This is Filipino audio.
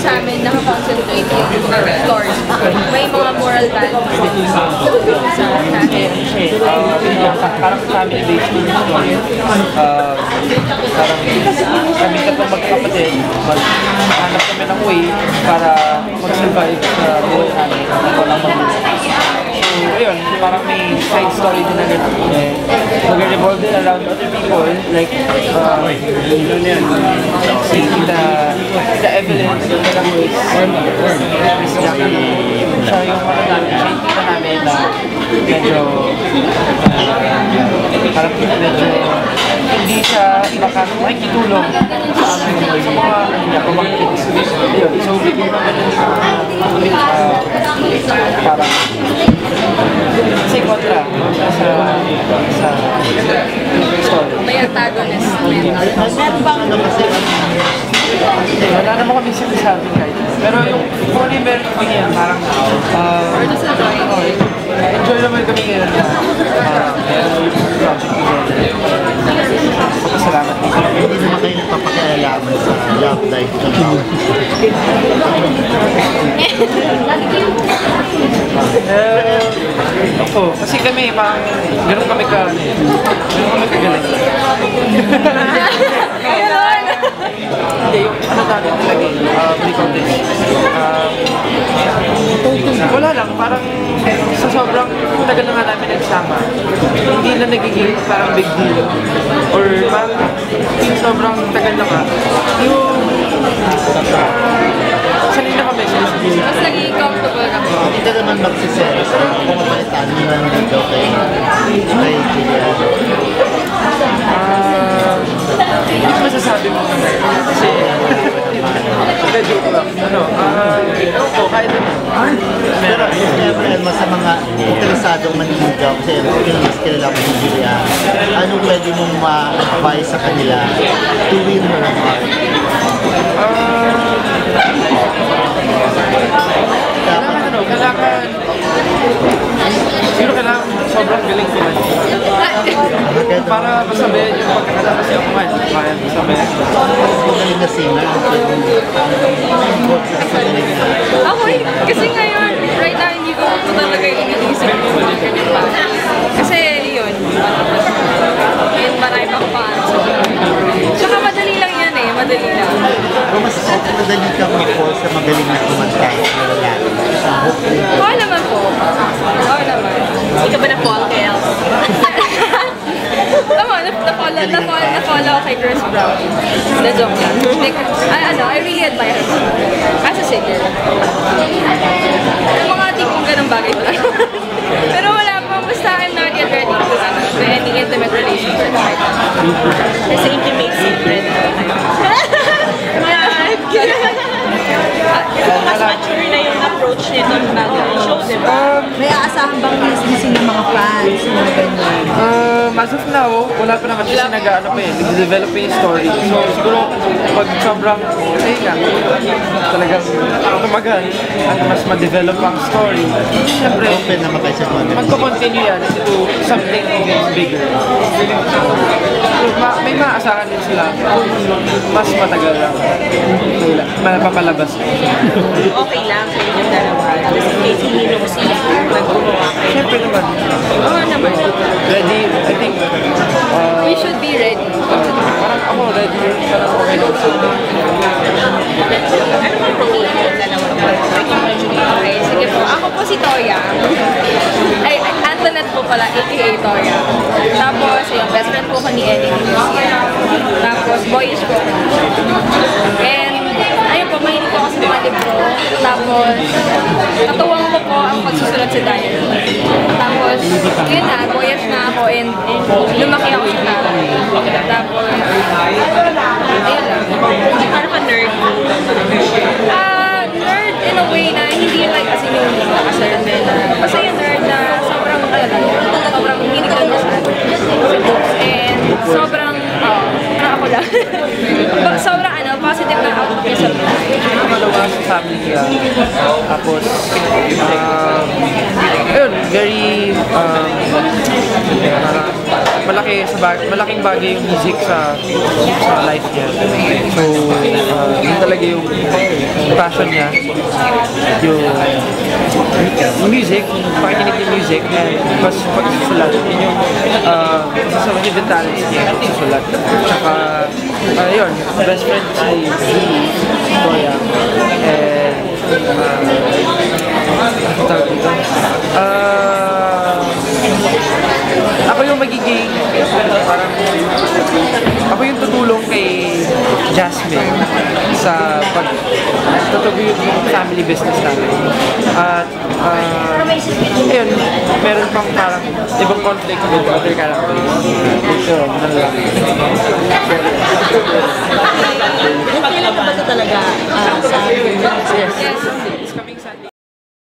sa amin nakakoncentrate yung story. May mga moral values din sa natin. Parang family-based yung story. Parang kami tatlong magkakapatid, maghanap kami ng way para mag-survive sa buhay namin. Ito lang mag-survive. So, ayun, parang may side story din na gano'n. Mag-revolve din around other people, like, si Tita Evelyn, Tita Luis, Miss Jackie. Siya yung mga namin, siya yung tita namin na medyo, parang medyo hindi siya makikitulong sa amin sa mga pamangkin. Ayun, so bigyan naman parang kasi kontra sa story. May antagonist. Meron bang ano kasi wala naman kami sinasabi kahit. Pero yung kung ano yung meron kami yan, parang Or just enjoying it. enjoy naman kami ngayon na meron yung project together. Salamat dito. hindi naman kayo nagpapakialaman sa love life ng tao. Ako, kasi kami parang ganun kami kagaling. Hindi, yung ano natin talaga may contest. Wala lang, parang sa sobrang tagal na nga namin nagsama, hindi na nagiging parang big deal. Or parang yung sobrang tagal na nga, yung sanay na kami sa buhay. Mas naging comfortable kami. Hindi ka naman magsisero sa pumapalitan mo ng video kay Julia. Hindi ko masasabi mo naman. Kasi, joke lang. Ewan ko, kahit Pero Elma, sa mga interesadong maniligaw, kasi mas kilala ko si Julia, ano pwede mong ma-advise sa kanila to win her heart? Kailangan kailangan sobrang galing kumain. Para masabihin yung pagkakala kasi ako kumain. Kaya masabihin. Magaling na singer. Ako kasi ngayon, right now, hindi ko talaga iniisip yung mga ganyan pa. Kasi yun, ngayon marami pang fans. Tsaka madali lang yan eh, madali lang. Kung mas madali ka mag-fall sa magaling na kumanta na lalaki. Oo naman po. Oo naman. Hindi ka ba na-fall kay Els? Tama, na-follow ako kay Chris Brown. Na joke lang. Like, I really admire her as a singer. Yung mga tipong ganang bagay pa lang. Pero wala pa, basta I'm not yet ready to any intimate relationship right now. Kasi intimate secret. Mas mature na yung approach nito bago ang show, di ba? May aasahan bang listening ng mga fans? Mga ganyan? As of now, wala pa naman kasi nag-develop pa yung story. So siguro, pag sobrang, kasi nga, talagang tumagal at mas ma-develop ang story, syempre, Open naman kayo sa mga magko-continue yan into something bigger. May maaasahan din sila kung mas matagal lang. Mapapalabas. Okay lang sa inyong dalawa. Just in case hindi nung siya nag-gumawa kayo. Siyempre naman. Oo naman. Ready, I think, We should be ready. parang ako ready, parang okay lang sa Ano ba role yung dalawa naman? Okay, sige po. Ako po si Toya. Ay, Antoinette po pala, aka Toya. Tapos, yung best friend po ko ni Ellie Lucia. Tapos, boyish po. And, ayun po, mahilig po ako sa mga libro. Tapos, katuwang ko po ang pagsusulat sa diary. Tapos, yun na, boyish na ako and lumaki ako sa tatay. Tapos, ayun lang. Ano pa nerd? Nerd in a way na hindi like as in yung nerd na basta yung nerd na sobrang hinig lang niya sa books and sobrang ako lang sobrang positive na outlook niya sa buhay. malawa sa family nila. Tapos, ayun, very, malaking bagay yung music sa life niya. So, yun talaga yung passion niya. Yung music, pakikinig ng music, and mas pagsusulat. Yun yung isa sa hidden talents niya, pagsusulat. Tsaka, yun, best friend si Toya. And, ano tawag dito? Ako yung magiging parang ako yung tutulong kay Jasmine sa pagtutuguyod yung family business namin. At ayun, meron pang parang ibang conflict with other characters. So, ano lang. Kung kailan na ba ito talaga sa Yes.